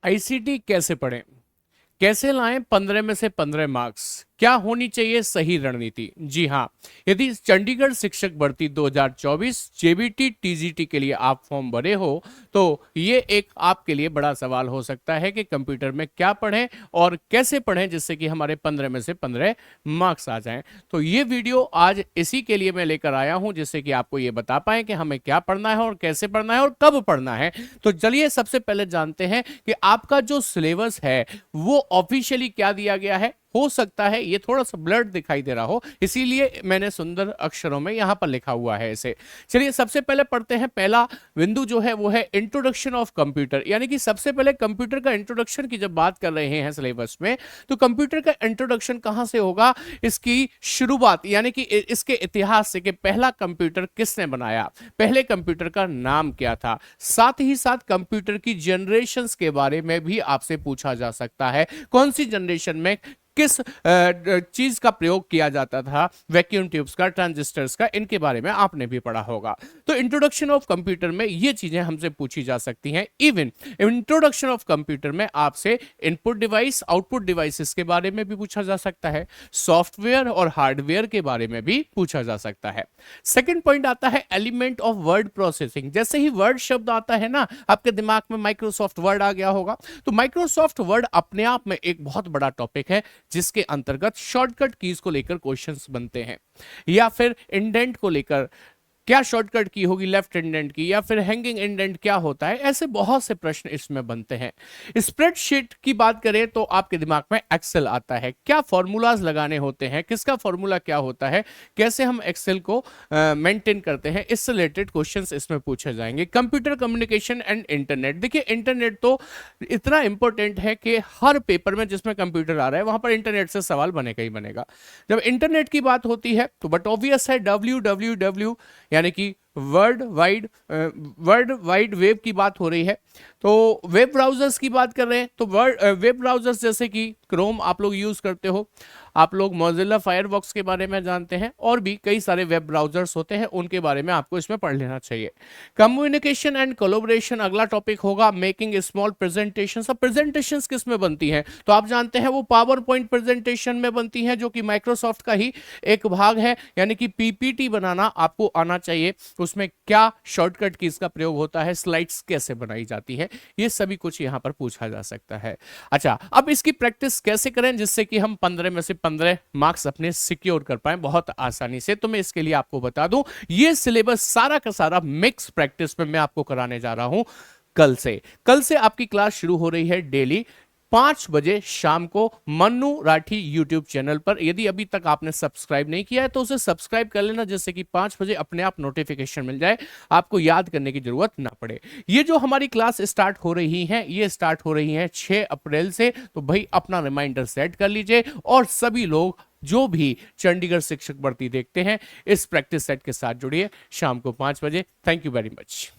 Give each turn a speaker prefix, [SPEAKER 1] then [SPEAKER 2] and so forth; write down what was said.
[SPEAKER 1] ICT कैसे पढ़ें, कैसे लाएं 15 में से 15 मार्क्स, क्या होनी चाहिए सही रणनीति। जी हाँ, यदि चंडीगढ़ शिक्षक भर्ती 2024 जेबीटी टीजीटी के लिए आप फॉर्म भरे हो तो ये एक आपके लिए बड़ा सवाल हो सकता है कि कंप्यूटर में क्या पढ़ें और कैसे पढ़ें जिससे कि हमारे 15 में से 15 मार्क्स आ जाएं। तो ये वीडियो आज इसी के लिए मैं लेकर आया हूं जिससे कि आपको ये बता पाएं कि हमें क्या पढ़ना है और कैसे पढ़ना है और कब पढ़ना है। तो चलिए सबसे पहले जानते हैं कि आपका जो सिलेबस है वो ऑफिशियली क्या दिया गया है। हो सकता है ये थोड़ा सा ब्लर्ड दिखाई दे रहा हो, इसीलिए मैंने सुंदर अक्षरों में यहां पर लिखा हुआ है इसे। चलिए सबसे पहले पढ़ते हैं। पहला बिंदु जो है वो है इंट्रोडक्शन ऑफ कंप्यूटर, यानी कि सबसे पहले कंप्यूटर का इंट्रोडक्शन की जब बात कर रहे हैं सिलेबस में तो कंप्यूटर का इंट्रोडक्शन कहां से होगा, इसकी शुरुआत यानी कि इसके इतिहास से कि पहला कंप्यूटर किसने बनाया, पहले कंप्यूटर का नाम क्या था, साथ ही साथ कंप्यूटर की जनरेशंस के बारे में भी आपसे पूछा जा सकता है। कौन सी जनरेशन में किस चीज का प्रयोग किया जाता था, वैक्यूम ट्यूब्स का, ट्रांजिस्टर्स का, इनके बारे में आपने भी पढ़ा होगा। तो इंट्रोडक्शन ऑफ कंप्यूटर में ये चीजें हमसे पूछी जा सकती हैं। इवन इंट्रोडक्शन ऑफ कंप्यूटर में आपसे इनपुट डिवाइस, आउटपुट डिवाइसेस के बारे में भी पूछा जा सकता है, सॉफ्टवेयर और हार्डवेयर के बारे में भी पूछा जा सकता है। सेकंड पॉइंट आता है एलिमेंट ऑफ वर्ड प्रोसेसिंग। जैसे ही वर्ड शब्द आता है ना, आपके दिमाग में माइक्रोसॉफ्ट वर्ड आ गया होगा। तो माइक्रोसॉफ्ट वर्ड अपने आप में एक बहुत बड़ा टॉपिक है जिसके अंतर्गत शॉर्टकट कीज को लेकर क्वेश्चंस बनते हैं, या फिर इंडेंट को लेकर क्या शॉर्टकट की होगी लेफ्ट इंडेंट की, या फिर हैंगिंग इंडेंट क्या होता है, ऐसे बहुत से प्रश्न इसमें बनते हैं। स्प्रेडशीट की बात करें तो आपके दिमाग में एक्सेल आता है, क्या फॉर्मूलाज लगाने होते हैं, किसका फॉर्मूला क्या होता है, कैसे हम एक्सेल को मेंटेन करते हैं, इससे रिलेटेड क्वेश्चंस इसमें पूछे जाएंगे। कंप्यूटर कम्युनिकेशन एंड इंटरनेट, देखिए इंटरनेट तो इतना इंपॉर्टेंट है कि हर पेपर में जिसमें कंप्यूटर आ रहा है वहां पर इंटरनेट से सवाल बनेगा ही बनेगा। जब इंटरनेट की बात होती है तो बट ऑब्वियस है www यानी कि वर्ल्ड वाइड वेब की बात हो रही है। तो वेब ब्राउजर्स की बात कर रहे हैं तो वेब ब्राउजर्स जैसे कि क्रोम आप लोग यूज करते हो, आप लोग मोजिल्ला फायरफॉक्स के बारे में जानते हैं, और भी कई सारे वेब ब्राउजर्स होते हैं, उनके बारे में आपको इसमें पढ़ लेना चाहिए। कम्युनिकेशन एंड कोलैबोरेशन अगला टॉपिक होगा। मेकिंग स्मॉल प्रेजेंटेशन, सब प्रेजेंटेशंस किस में बनती हैं तो आप जानते हैं वो पावर पॉइंट प्रेजेंटेशन में बनती है, जो कि माइक्रोसॉफ्ट का ही एक भाग है, यानी कि पीपीटी बनाना आपको आना चाहिए। उसमें क्या शॉर्टकट की इसका प्रयोग होता है, स्लाइड्स कैसे बनाई जाती है, ये सभी कुछ यहां पर पूछा जा सकता है। अच्छा, अब इसकी प्रैक्टिस कैसे करें जिससे कि हम 15 में से 15 मार्क्स अपने सिक्योर कर पाए बहुत आसानी से। तो मैं इसके लिए आपको बता दूं, ये सिलेबस सारा का सारा मिक्स प्रैक्टिस में मैं आपको कराने जा रहा हूं। कल से आपकी क्लास शुरू हो रही है डेली 5 बजे शाम को मन्नू राठी यूट्यूब चैनल पर। यदि अभी तक आपने सब्सक्राइब नहीं किया है तो उसे सब्सक्राइब कर लेना, जिससे कि 5 बजे अपने आप नोटिफिकेशन मिल जाए, आपको याद करने की जरूरत ना पड़े। ये जो हमारी क्लास स्टार्ट हो रही है ये स्टार्ट हो रही है 6 अप्रैल से, तो भाई अपना रिमाइंडर सेट कर लीजिए। और सभी लोग जो भी चंडीगढ़ शिक्षक भर्ती देखते हैं इस प्रैक्टिस सेट के साथ जुड़िए शाम को 5 बजे। Thank you very much.